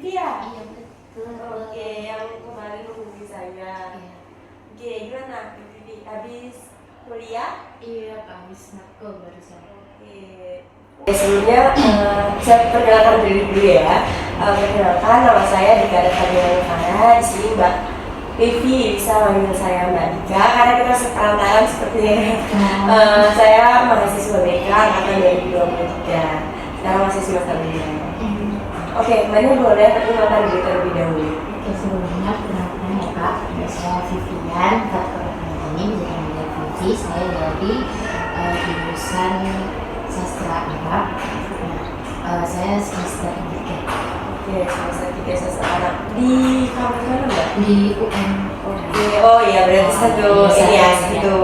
ya? Iya betul. Oke, yang kemarin menghubungi saya. Iya. Oke, gimana Vivi? Habis kuliah? Iya, habis nakal barusan. Oke. Sebelumnya saya perkenalkan diri dulu ya. Perkenalkan nama saya Dika Dika. Di sini Mbak Vivi, bisa manggil saya Mbak Dika karena kita sepantaran sepertinya. Saya mahasiswa BK angkatan 2023. Sekarang masih semester 5. Oke, Mbaknya boleh perkenalkan diri terlebih dahulu. Oke, sebelumnya perkenalkan ya Kak, saya Vivian. Kak ini bisa panggil Vivi. Saya dari jurusan sastra Arab. Saya semester 3. Oke, semester 3 sastra Arab di kampus mana Mbak? Di UM. Oke, oh iya berarti satu ini ya, satu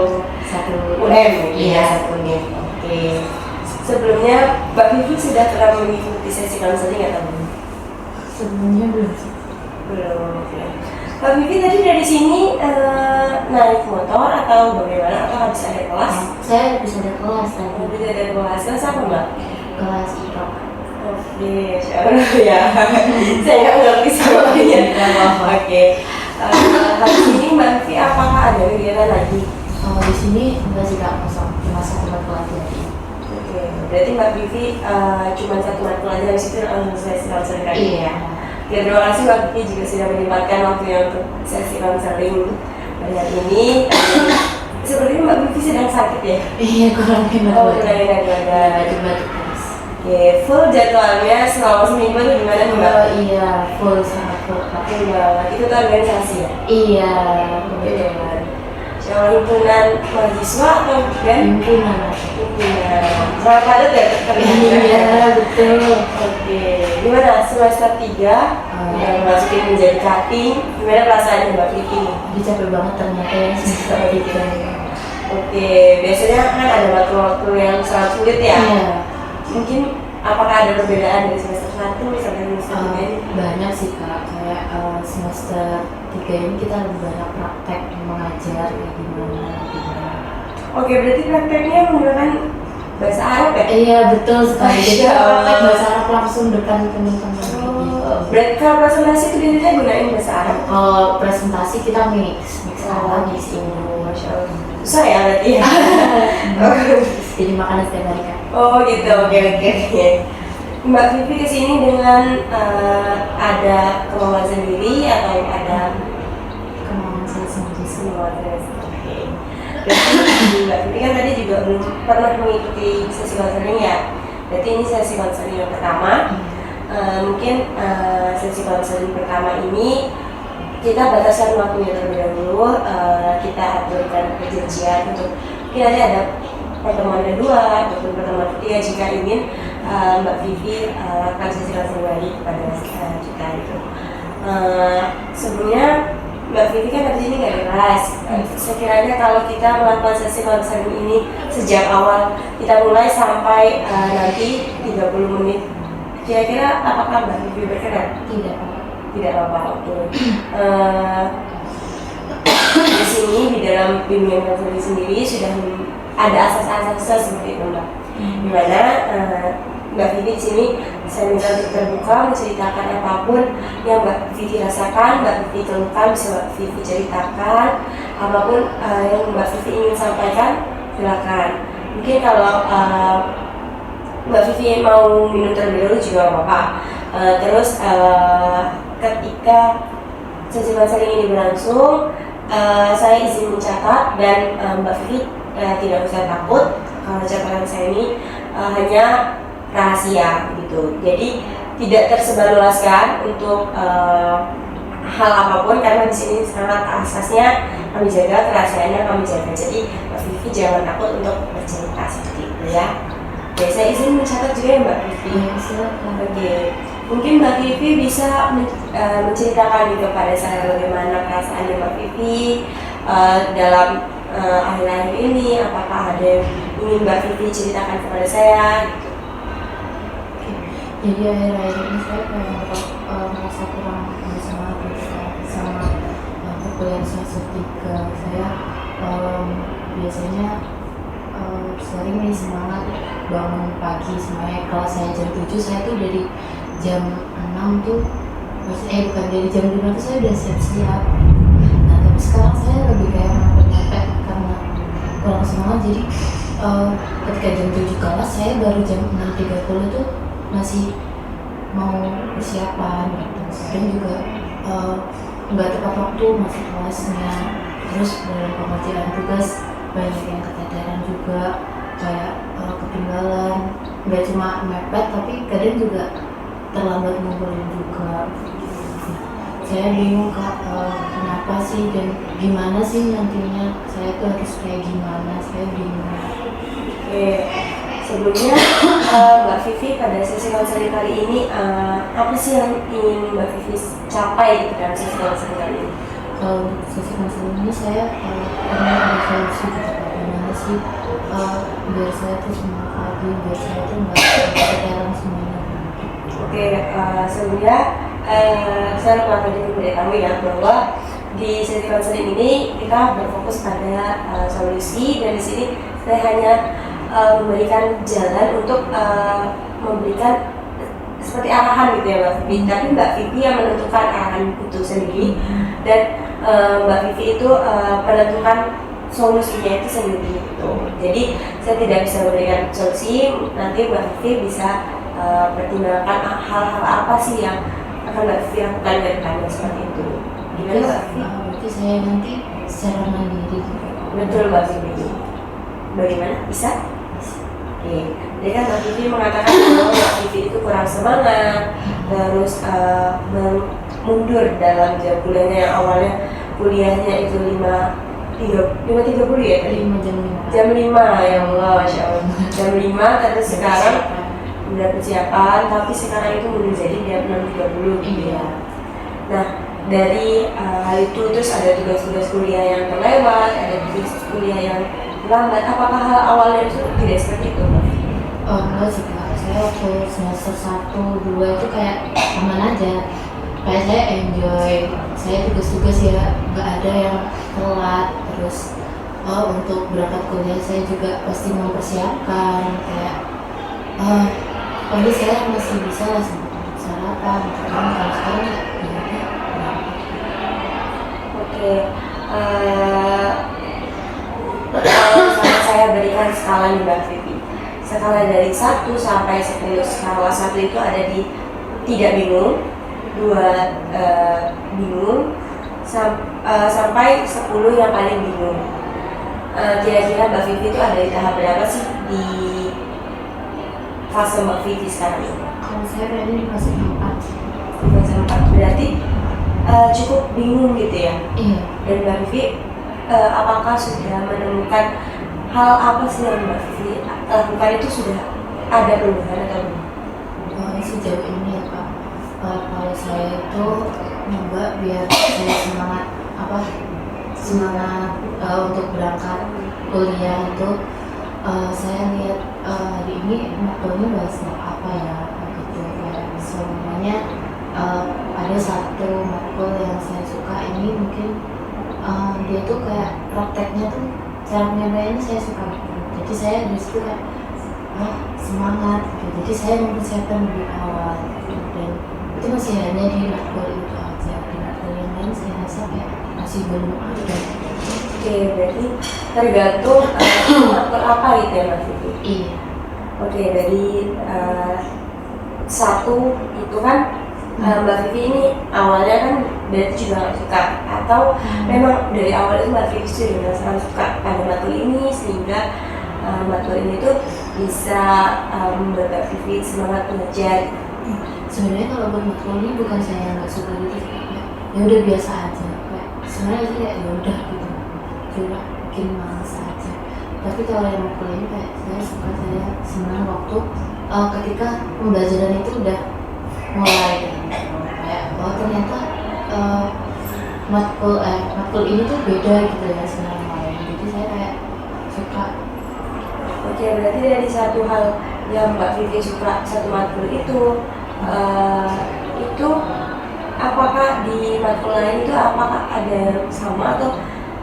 UM. Iya, Iya. satu UM. Oke. Sebelumnya Mbak Vivi sudah pernah mengikuti sesi konseling atau belum? Sebelumnya belum. Belum. Ya. Mbak Vivi tadi dari sini naik motor atau bagaimana? Atau habis ada kelas? Saya habis ada kelas tadi. Habis ada kelas apa Mbak? Kelas IPA. Oke, Insya Allah ya. Saya nggak ngerti semuanya. Oke. Habis ini Mbak Vivi apakah ada kegiatan lagi? Di sini enggak sih Kak, kosong. Cuma satu matkul aja. Oke, berarti Mbak Vivi cuma satu matkul aja, habis itu langsung sesi konseling lagi ya? Ya, terima kasih Mbak Vivi juga sudah menyempatkan waktunya untuk sesi konseling pada hari ini. Sepertinya Mbak Vivi sedang sakit ya? Iya, kurang enak. Oh, kurang enak badan. Batuk-batuk terus. Oke, full jadwalnya selama seminggu itu gimana nih Mbak? Iya, full sangat full Kak. Oke Mbak, itu tuh organisasi ya? Iya, Kebetulan. Sama himpunan mahasiswa atau bukan? himpunan. Himpunan. Sama padat ya terlihat? Iya, betul. Oke, gimana semester 3 yang masukin menjadi cutting, gimana perasaannya Mbak Vivi? Dia capek banget ternyata ya semester 3. Oke, biasanya kan ada waktu-waktu yang sangat sulit ya? Iya. Mungkin apakah ada perbedaan dari semester 1 sampai semester 3 ini? Banyak sih Kak, kayak semester 3 ini kita lebih banyak praktek mengajar kayak gimana. Oke, berarti prakteknya menggunakan bahasa Arab ya? Iya, betul sekali. Jadi Masya Allah. praktek bahasa Arab langsung depan teman-teman. Berarti kalau presentasi itu biasanya gunain bahasa Arab? Kalau presentasi kita mix Arab, mix Indo. Masya Allah. Susah ya berarti ya? Jadi makanan setiap hari Kak. Oh gitu, oke. Mbak Vivi kesini dengan ada kemauan sendiri atau ada Kemauan saya sendiri sih. kemauan sendiri? Berarti Mbak Vivi kan tadi juga belum pernah mengikuti sesi konseling ya? Berarti ini sesi konseling yang pertama. Mungkin sesi konseling pertama ini kita bataskan waktunya terlebih dahulu. Kita aturkan perjanjian untuk mungkin nanti ada pertemuan kedua ataupun pertemuan ketiga jika ingin Mbak Vivi lakukan sesi konseling lagi kepada kita itu. Sebelumnya Mbak Vivi kan habis ini nggak kelas. Sekiranya kalau kita melakukan sesi konseling ini sejak awal kita mulai sampai nanti 30 menit, kira-kira apakah Mbak Vivi berkenan? Tidak. Tidak apa-apa. Oke. Di sini di dalam bimbingan konseling sendiri sudah ada asas-asasnya seperti itu Mbak. Dimana Mbak Vivi di sini saya minta untuk terbuka menceritakan apapun yang Mbak Vivi rasakan, Mbak Vivi keluhkan bisa Mbak Vivi ceritakan, apapun yang Mbak Vivi ingin sampaikan silakan. Mungkin kalau Mbak Vivi mau minum terlebih dahulu juga nggak apa-apa. Terus ketika sesi konseling ini berlangsung, saya izin mencatat dan Mbak Vivi tidak usah takut kalau catatan saya ini hanya rahasia gitu. Jadi tidak tersebarluaskan untuk hal apapun karena di sini sangat asasnya kami jaga, kerahasiaannya kami jaga. Jadi Mbak Vivi jangan takut untuk bercerita seperti itu ya. Oke, saya izin mencatat juga ya Mbak Vivi. Silakan. Oke, mungkin Mbak Vivi bisa menceritakan juga pada saya bagaimana perasaannya Mbak Vivi dalam akhir-akhir ini. Apakah ada yang ingin Mbak Vivi ceritakan kepada saya? Gitu. Jadi akhir-akhir ini saya kayak merasa kurang semangat sama perkuliahan semester 3. Saya biasanya sering nih semangat bangun pagi, semuanya kelas saya jam 7, saya tuh dari jam 6 tuh maksudnya bukan dari jam 5 tuh saya udah siap-siap. Nah tapi sekarang saya lebih kayak mepet karena kurang semangat, jadi ketika jam 7 kelas saya baru jam 6.30 tuh masih mau persiapan gitu. Kadang juga nggak tepat waktu masuk kelasnya, terus dalam pengerjaan tugas banyak yang keteteran juga, kayak ketinggalan, nggak cuma mepet tapi kadang juga terlambat ngumpulin juga. Saya bingung Kak, kenapa sih dan gimana sih nantinya saya tuh harus kayak gimana, saya bingung. Oke, sebelumnya Mbak Vivi pada sesi konseling kali ini apa sih yang ingin Mbak Vivi capai gitu dalam sesi konseling kali ini? Kalau untuk sesi konseling ini saya pengen ada solusi gitu Kak, gimana sih biar saya tuh semangat lagi, biar saya tuh nggak keteteran semuanya. Oke, sebelumnya saya lupa tadi kepada kami ya bahwa di sesi konseling ini kita berfokus pada solusi, dan di sini saya hanya memberikan jalan untuk memberikan seperti arahan gitu ya Mbak Vivi. Tapi Mbak Vivi yang menentukan arahan itu sendiri, dan Mbak Vivi itu menentukan solusinya itu sendiri gitu. Jadi saya tidak bisa memberikan solusi, nanti Mbak Vivi bisa pertimbangkan hal-hal apa sih yang akan Mbak Vivi lakukan ke depannya seperti itu. Gimana Mbak Vivi? Berarti saya nanti secara mandiri gitu. Betul Mbak Vivi. Bagaimana? Bisa? Oke. Jadi kan Mbak Vivi mengatakan bahwa Mbak Vivi itu kurang semangat, terus mundur dalam jam kuliahnya yang awalnya kuliahnya itu 5.30 ya tadi? Jam 5 ya Allah, Masya Allah. Jam 5 terus sekarang udah persiapan, tapi sekarang itu mundur jadi jam 6.30 gitu ya. Nah, dari hal itu terus ada tugas-tugas kuliah yang terlewat, ada tugas kuliah yang lambat. Apakah hal awalnya itu tidak seperti itu? Enggak sih Kak, saya waktu semester 1, 2 itu kayak aman aja, kayak saya enjoy, saya tugas-tugas ya nggak ada yang telat. Terus untuk berangkat kuliah saya juga pasti mempersiapkan, kayak pagi saya masih bisa lah sarapan, kalau sekarang ya Oke, kalau saya berikan skala nih Mbak Vivi, skala dari 1 sampai 10. Skala 1 itu ada di tidak bingung, 2 bingung, sampai 10 yang paling bingung. Kira-kira Mbak Vivi itu ada di tahap berapa sih di fase Mbak Vivi sekarang ini? kalau saya berada di fase 4. Fase 4 berarti cukup bingung gitu ya? Iya. Dan Mbak Vivi apakah sudah menemukan hal apa sih yang Mbak Vivi lakukan itu sudah ada perubahan atau belum? Sejauh ini ya Kak, kalau saya itu nyoba biar saya semangat untuk berangkat kuliah itu, saya lihat hari ini matkulnya bahas apa ya gitu, kayak semuanya ada satu matkul yang saya suka, ini mungkin dia tuh kayak prakteknya tuh cara penyampaiannya saya suka gitu. Jadi saya dari situ kayak semangat gitu. Jadi saya mempersiapkan lebih awal gitu. Dan itu masih hanya di matkul itu aja, di matkul yang lain saya rasa kayak masih belum ada. Oke, berarti tergantung matkul apa gitu ya Mbak Vivi? Iya. Oke, dari 1 itu kan Mbak Vivi ini awalnya kan berarti juga nggak suka, atau memang dari awal itu Mbak Vivi sudah merasa suka pada matkul ini sehingga matkul ini tuh bisa membuat Mbak Vivi semangat belajar? Sebenarnya kalau buat matkul ini bukan saya nggak suka gitu, ya udah biasa aja, kayak sebenarnya sih ya udah gitu, cuma bikin males aja. Tapi kalau yang matkul ini kayak saya suka, saya senang waktu ketika pembelajaran itu udah mulai kayak ternyata matkul ini tuh beda gitu ya sama yang lain, jadi saya kayak suka. Oke, berarti dari satu hal yang Mbak Vivi suka, satu matkul itu apakah di matkul lain itu apakah ada yang sama atau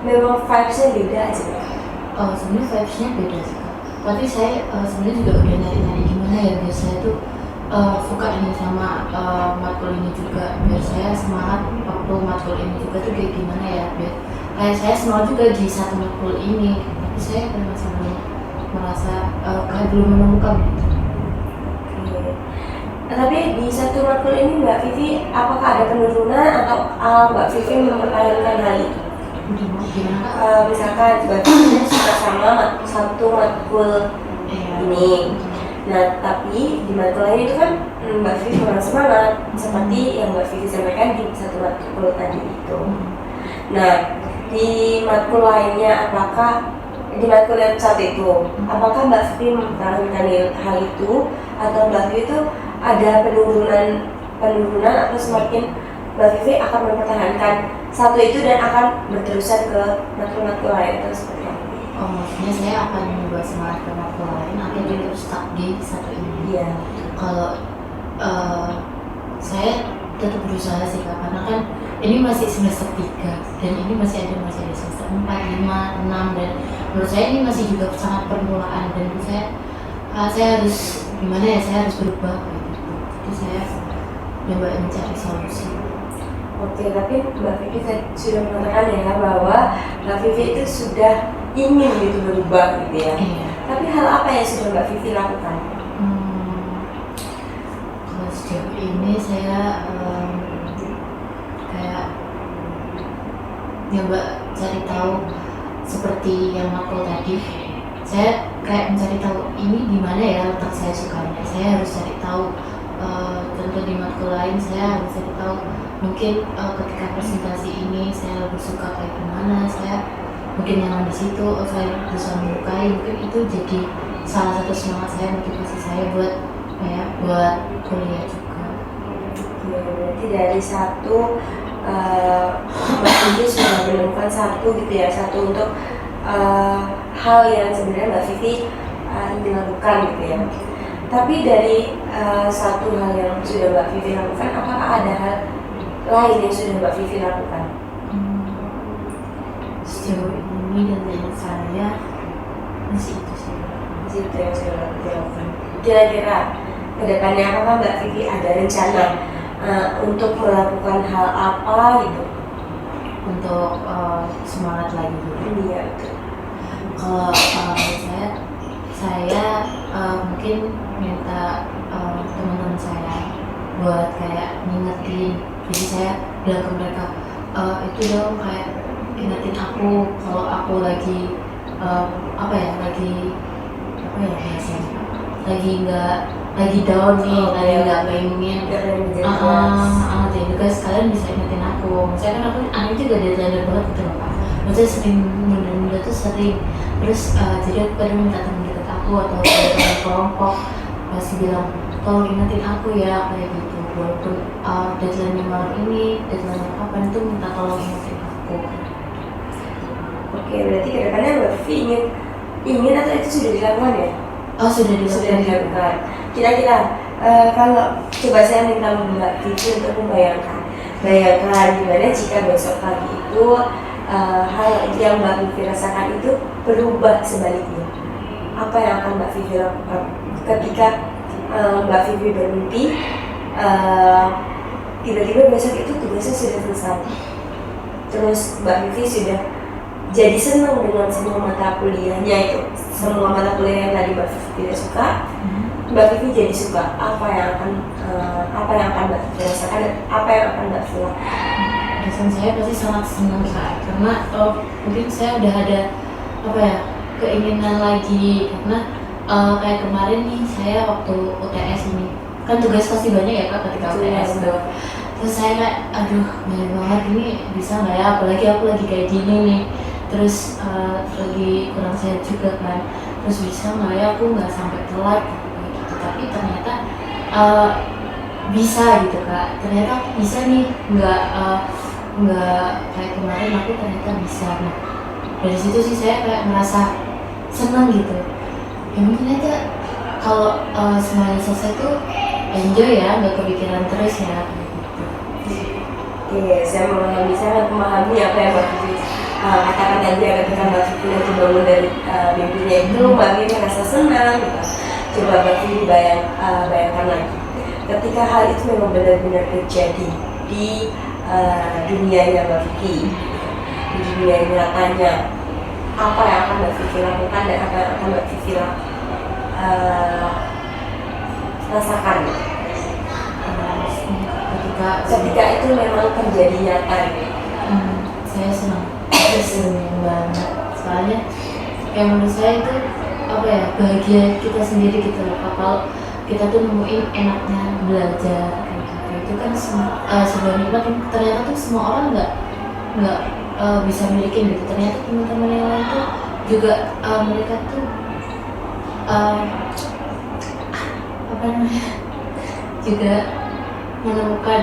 memang vibes-nya beda aja? Sebenarnya vibes-nya beda sih Kak. Tapi saya sebenarnya juga udah nyari-nyari gimana ya biar saya tuh suka ini sama matkul ini juga, biar saya semangat waktu matkul ini juga tuh kayak gimana ya, biar kayak saya semangat juga di satu matkul ini, tapi saya kayak masih belum merasa kayak belum menemukan gitu. Oke. Tapi di satu matkul ini Mbak Vivi apakah ada penurunan atau Mbak Vivi mempertahankan hal itu? Gimana Kak? Misalkan Mbak Vivi suka sama satu matkul ini, nah tapi di matkul lain itu kan Mbak Vivi kurang semangat seperti yang Mbak Vivi sampaikan di satu matkul tadi itu. Nah di matkul lainnya apakah di matkul yang satu itu apakah Mbak Vivi mempertahankan hal itu atau Mbak Vivi itu ada penurunan atau semakin Mbak Vivi akan mempertahankan satu itu dan akan berterusan ke matkul-matkul lain atau seperti apa? Oh, maksudnya saya akan membuat semangat ke matkul lain atau dia terus stuck di satu ini? Iya. Kalau saya tetap berusaha sih Kak, karena kan ini masih semester 3 dan ini masih ada semester 4, 5, 6 dan menurut saya ini masih juga sangat permulaan dan menurut saya harus gimana ya, saya harus berubah kayak gitu. Jadi saya coba mencari solusi. Oke, tapi Mbak Vivi sudah mengatakan ya bahwa Mbak Vivi itu sudah ingin gitu berubah gitu ya. Iya. Tapi hal apa yang sudah Mbak Vivi lakukan? Kalau sejauh ini saya kayak nyoba cari tahu seperti yang matkul tadi. Saya kayak mencari tahu ini di mana ya letak saya sukanya. Saya harus cari tahu. Tentu di matkul lain saya harus cari tahu. Mungkin ketika presentasi ini saya lebih suka kayak gimana. Saya mungkin nyaman di situ. Saya bisa menyukai. Mungkin itu jadi salah satu semangat saya, motivasi saya buat kuliah juga. Oke, berarti dari satu Mbak Vivi sudah menemukan satu gitu ya, satu untuk hal yang sebenarnya Mbak Vivi ingin lakukan gitu ya. Tapi dari satu hal yang sudah Mbak Vivi lakukan, apakah ada hal lain yang sudah Mbak Vivi lakukan? Sejauh ini dari saya masih itu sih. Masih itu yang sudah Mbak Vivi lakukan. Kira-kira kedepannya apakah Mbak Vivi ada rencana untuk melakukan hal apa gitu? Untuk semangat lagi gitu. Iya. Kalau saya mungkin minta teman-teman saya buat kayak ngingetin. Jadi saya bilang ke mereka itu dong kayak ingetin aku kalau aku lagi lagi down nih, lagi nggak pengen jadi juga sekalian bisa ingetin aku. Misalnya kan aku aneh juga deadline banget gitu loh Pak. Maksudnya sering nunda tuh sering. Terus jadi aku kadang minta teman dekat aku atau teman kelompok masih bilang tolong ingetin aku ya kayak gitu. Walaupun deadline malam ini, deadline kapan itu minta tolong ingetin aku. Oke, berarti kedepannya Mbak Vivi ingin atau itu sudah dilakukan ya? Oh sudah dilakukan. Kira-kira kalau coba saya minta Mbak Vivi untuk bayangkan gimana jika besok pagi itu hal yang Mbak Vivi rasakan itu berubah sebaliknya. Apa yang akan Mbak Vivi lakukan ketika Mbak Vivi bermimpi tiba-tiba besok itu tugasnya sudah selesai, terus Mbak Vivi sudah jadi senang dengan semua mata kuliahnya itu, semua mata kuliah yang tadi Mbak Vivi tidak suka, Mbak Vivi jadi suka. Apa yang akan Mbak Vivi rasakan dan apa yang akan Mbak Vivi lakukan? Perasaan saya pasti sangat senang Kak, karena mungkin saya udah ada keinginan lagi, karena kayak kemarin nih saya waktu UTS ini kan tugas pasti banyak ya Kak ketika UTS tuh. Terus saya kayak aduh banyak banget, ini bisa nggak ya, apalagi aku lagi kayak gini nih, terus lagi kurang sehat juga kan, terus bisa nggak ya aku nggak sampai telat gitu. Tapi ternyata bisa gitu Kak, ternyata aku bisa nih, nggak kayak kemarin, aku ternyata bisa. Nah dari situ sih saya kayak merasa senang gitu ya, mungkin aja kalau semuanya selesai tuh enjoy ya, nggak kepikiran terus ya gitu. Iya, saya memahami apa yang Mbak Vivi katakan tadi ya, ketika Mbak Vivi nanti bangun dari mimpinya itu Mbak Vivi merasa senang gitu. Coba Mbak Vivi bayangkan lagi ketika hal itu memang benar-benar terjadi di dunianya Mbak Vivi, di dunia nyatanya, apa yang akan Mbak Vivi lakukan dan apa yang akan Mbak Vivi rasakan ketika itu memang terjadi nyata gitu. Saya senang banget, soalnya yang menurut saya itu apa ya, bahagia kita sendiri gitu loh. Kalau kita tuh nemuin enaknya belajar kayak gitu, itu kan sebuah nikmat yang ternyata tuh semua orang nggak bisa milikin gitu. Ternyata teman-teman yang lain tuh juga mereka tuh apa namanya juga menemukan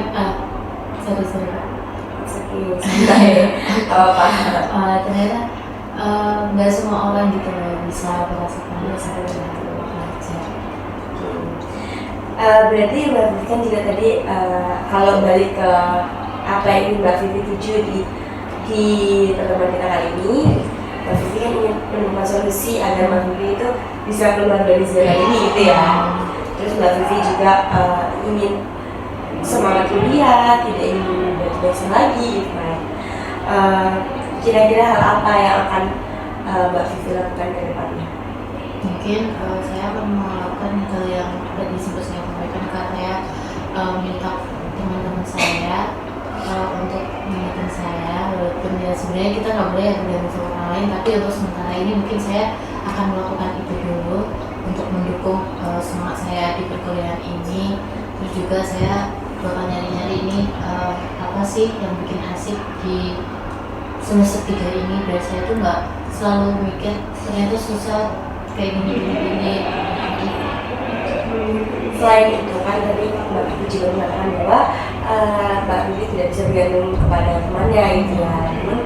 ternyata nggak semua orang gitu loh bisa merasakan belajar. Berarti Mbak Vivi kan juga tadi kalau balik ke apa yang ingin Mbak Vivi tuju di pertemuan kita kali ini, Mbak Vivi kan ingin menemukan solusi agar Mbak Vivi itu bisa keluar dari zona ini gitu ya. Terus Mbak Vivi juga ingin semangat kuliah, tidak ingin bertugas lagi gitu kan. Kira-kira hal apa yang akan Mbak Vivi lakukan ke depannya? Mungkin saya akan melakukan hal yang tadi sempat saya sampaikan, karena minta teman-teman saya untuk mengingatkan saya, walaupun ya sebenarnya kita nggak boleh bergantung sama orang lain, tapi untuk sementara ini mungkin saya akan melakukan itu dulu untuk mendukung semangat saya di perkuliahan ini. Terus juga saya bakal nyari-nyari ini apa sih yang bikin asik di semester 3 ini, biar saya tuh nggak selalu mikir ternyata susah kayak gini. Selain itu kan tadi Mbak Vivi juga mengatakan bahwa Mbak Vivi tidak bisa bergantung kepada temannya gitu ya. Namun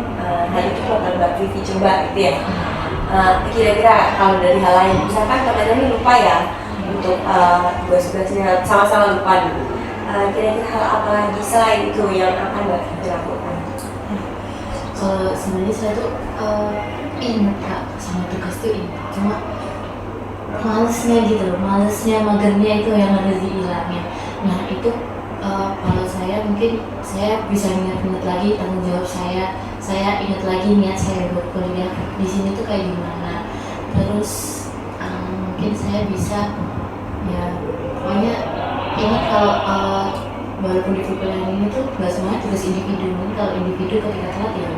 hal itu bakal Mbak Vivi coba gitu ya. Kira-kira kalau dari hal lain, misalkan temannya ini lupa ya untuk tugas-tugasnya, sama-sama lupa dulu. Kira-kira hal apa lagi selain itu yang akan Mbak Vivi lakukan? Sebenarnya saya tuh ingat Kak sama tugas tuh ingat, cuma malesnya gitu loh, magernya itu yang harus dihilangin. Nah itu kalau saya mungkin saya bisa ingat-ingat lagi tanggung jawab saya ingat lagi niat saya buat kuliah di sini tuh kayak gimana. Terus mungkin saya bisa ya pokoknya ingat kalau walaupun di perkuliahan ini tuh nggak semuanya tugas individu, mungkin kalau individu ketika telat ya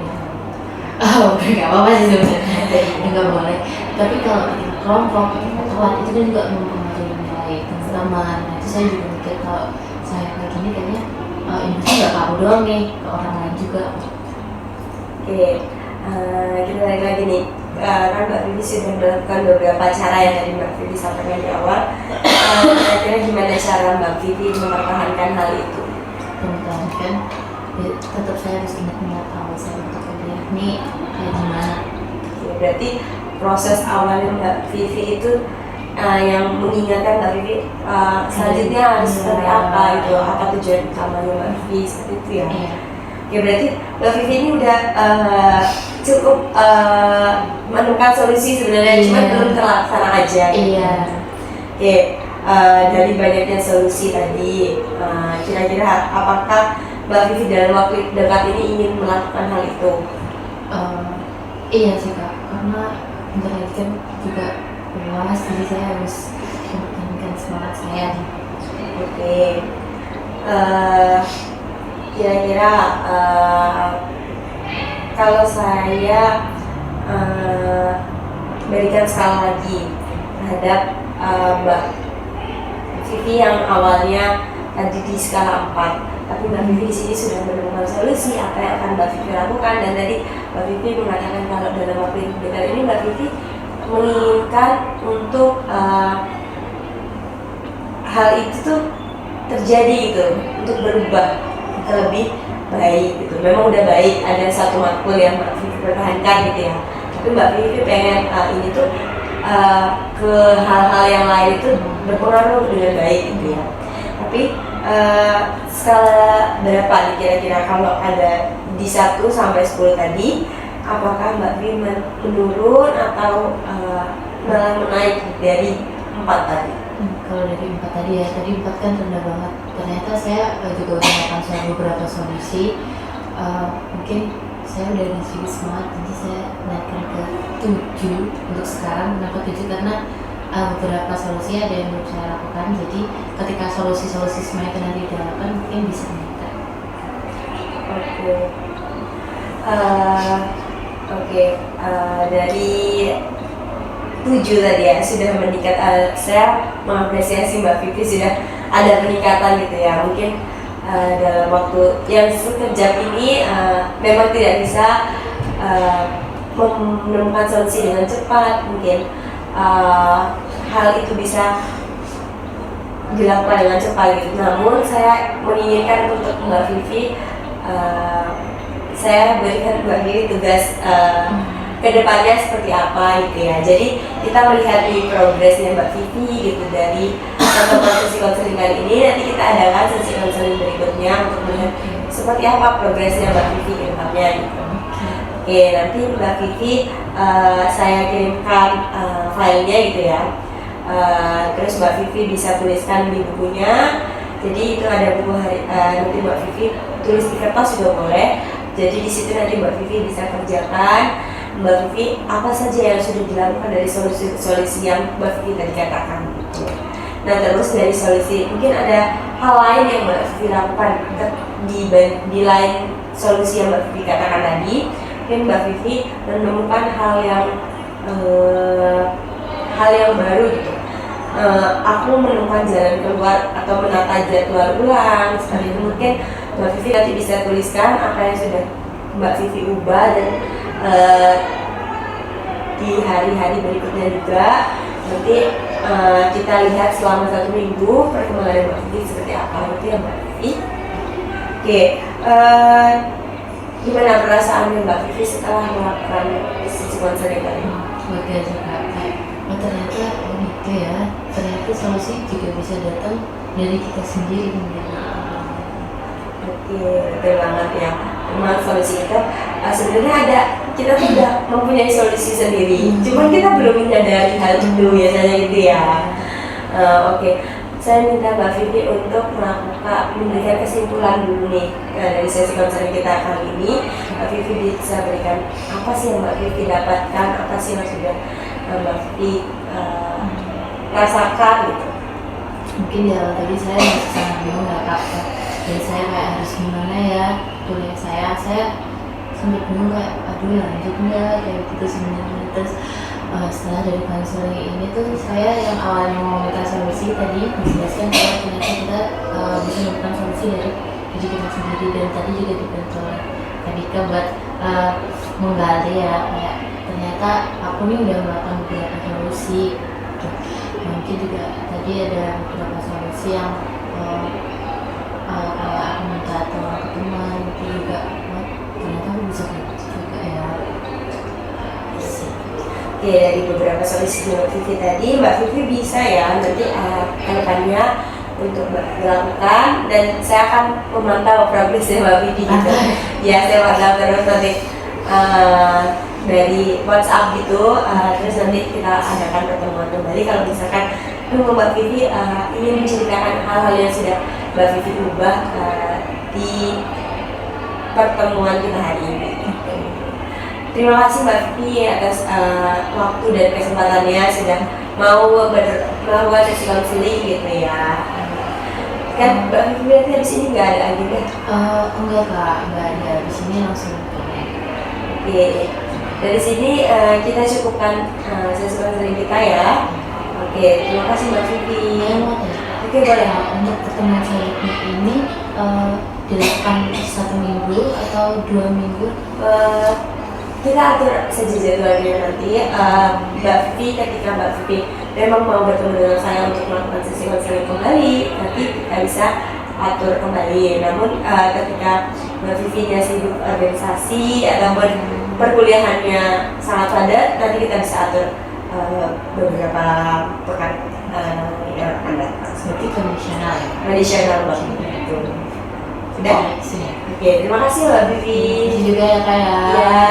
nggak apa-apa sih sebenarnya, nggak boleh. Tapi kalau ketika kelompok, ketika telat itu kan juga mempengaruhi nilai teman-teman. Nah itu saya juga mikir kalau saya kayak gini kayaknya ini nggak aku doang nih, ke orang lain juga. Oke, kita balik lagi nih. Kan Mbak Vivi sudah melakukan beberapa cara yang tadi Mbak Vivi sampaikan di awal. Kira-kira gimana cara Mbak Vivi mempertahankan hal itu? Mempertahankan, ya, tetap saya harus ingat niat awal saya untuk kuliah nih kayak gimana. Oke, berarti proses awalnya Mbak Vivi itu yang mengingatkan Mbak Vivi selanjutnya harus seperti apa gitu, apa tujuan utamanya Mbak Vivi seperti itu ya? Iya. Ya berarti Mbak Vivi ini udah cukup menemukan solusi sebenarnya, cuma belum terlaksana aja. Iya. Oke, dari banyaknya solusi tadi, kira-kira apakah Mbak Vivi dalam waktu dekat ini ingin melakukan hal itu? Iya sih Kak, karena bentar lagi kan juga luas, jadi saya harus mempertahankan semangat saya. Oke. Kira-kira kalau saya berikan skala lagi terhadap Mbak Vivi yang awalnya tadi di skala 4, tapi Mbak Vivi di sini sudah menemukan solusi apa yang akan Mbak Vivi lakukan. Dan tadi Mbak Vivi mengatakan kalau dalam waktu yang dekat ini Mbak Vivi menginginkan untuk hal itu tuh terjadi gitu, untuk berubah ke lebih baik gitu. Memang udah baik, ada satu matkul yang Mbak Vivi pertahankan gitu ya, tapi Mbak Vivi pengen ini tuh ke hal-hal yang lain itu berpengaruh dengan baik gitu ya. Tapi skala berapa nih kira-kira kalau ada di 1 sampai 10 tadi, apakah Mbak Vivi menurun atau malah menaik dari 4 tadi? Kalau dari dari 4 tadi ya, tadi 4 kan rendah banget. Ternyata saya juga udah melakukan beberapa solusi. Mungkin saya udah ada sedikit semangat, jadi saya naikkan ke 7 untuk sekarang. Kenapa 7? Karena beberapa solusi ada yang belum saya lakukan, jadi ketika solusi-solusi semua itu nanti dilakukan mungkin bisa meningkat. Oke. Dari 7 tadi ya sudah meningkat. Saya mengapresiasi Mbak Vivi sudah ada peningkatan gitu ya. Mungkin dalam waktu yang sekejap ini memang tidak bisa menemukan solusi dengan cepat. Mungkin hal itu bisa dilakukan dengan cepat gitu. Namun saya menginginkan untuk Mbak Vivi, saya berikan Mbak Vivi tugas kedepannya seperti apa gitu ya. Jadi kita melihat di progresnya Mbak Vivi gitu dari sesi konseling kali ini. Nanti kita adakan sesi konseling berikutnya untuk melihat seperti apa progresnya Mbak Vivi ke depannya gitu. Oke, nanti Mbak Vivi saya kirimkan filenya gitu ya. Terus Mbak Vivi bisa tuliskan di bukunya. Jadi itu ada buku nanti Mbak Vivi tulis di kertas juga boleh. Jadi di situ nanti Mbak Vivi bisa kerjakan. Mbak Vivi apa saja yang sudah dilakukan dari solusi yang Mbak Vivi tadi katakan gitu. Nah terus dari solusi mungkin ada hal lain yang Mbak Vivi lakukan di lain solusi yang Mbak Vivi katakan tadi. Mungkin Mbak Vivi menemukan hal yang baru gitu. Aku menemukan jalan keluar atau menata jadwal ulang seperti itu. Mungkin Mbak Vivi nanti bisa tuliskan apa yang sudah Mbak Vivi ubah dan di hari-hari berikutnya juga. Nanti kita lihat selama 1 minggu perkembangan Mbak Vivi seperti apa itu ya Mbak Vivi. Oke, gimana perasaannya Mbak Vivi setelah melakukan sesi konseling tadi? Luar biasa Kak, ternyata gitu ya, ternyata solusi juga bisa datang dari kita sendiri. Oke, betul banget ya. Memang solusi itu sebenarnya ada, kita sudah mempunyai solusi sendiri. Cuman kita belum menyadari hal itu biasanya gitu ya. Oke, saya minta Mbak Vivi untuk memberikan kesimpulan dulu nih dari sesi konseling kita kali ini. Mbak Vivi bisa berikan apa sih yang Mbak Vivi dapatkan, apa sih yang sudah Mbak Vivi rasakan gitu. Mungkin di awal tadi saya masih sangat bingung ya Kak, dan saya kayak harus gimana ya kuliah saya sempat bingung kayak aduh lanjut nggak kayak gitu sebenarnya. Terus setelah dari konseling ini tuh saya yang awalnya mau minta solusi tadi menjelaskan bahwa ternyata kita bisa menemukan solusi dari diri kita sendiri, dan tadi juga dibantu tadi buat menggali ya kayak ternyata aku nih udah melakukan beberapa solusi gitu. Mungkin juga tadi ada beberapa solusi yang kayak aku minta tolong ke teman itu juga ternyata aku bisa kayak gitu juga ya. Oke, dari beberapa solusi Mbak Vivi tadi, Mbak Vivi bisa ya nanti kedepannya untuk dilakukan, dan saya akan memantau progresnya Mbak Vivi gitu. Ya, saya pantau terus nanti dari WhatsApp gitu. Terus nanti kita adakan pertemuan kembali kalau misalkan Mbak Vivi ingin menceritakan hal-hal yang sudah Mbak Vivi ubah di pertemuan kita hari ini. Terima kasih Mbak Vivi atas waktu dan kesempatannya sudah mau melakukan sesi konseling gitu ya. Kan Mbak Vivi berarti di sini nggak ada agenda? Enggak Kak, nggak ada, di sini langsung. Oke, dari sini kita cukupkan sesi konseling kita ya. Oke, terima kasih Mbak Vivi. Oke, boleh. Untuk pertemuan selanjutnya ini dilakukan 1 minggu atau 2 minggu? Kita atur saja jadwalnya nanti. Mbak Vivi, ketika Mbak Vivi memang mau bertemu dengan saya untuk melakukan sesi konseling kembali, nanti kita bisa atur kembali. Namun ketika Mbak Vivi-nya sibuk organisasi ataupun perkuliahannya sangat padat, nanti kita bisa atur beberapa pekan yang akan datang. Seperti kondisional ya? Kondisional Mbak Vivi itu. Sudah? Sudah. Oke, terima kasih Mbak Vivi. Terima kasih juga ya Kak ya. Ya.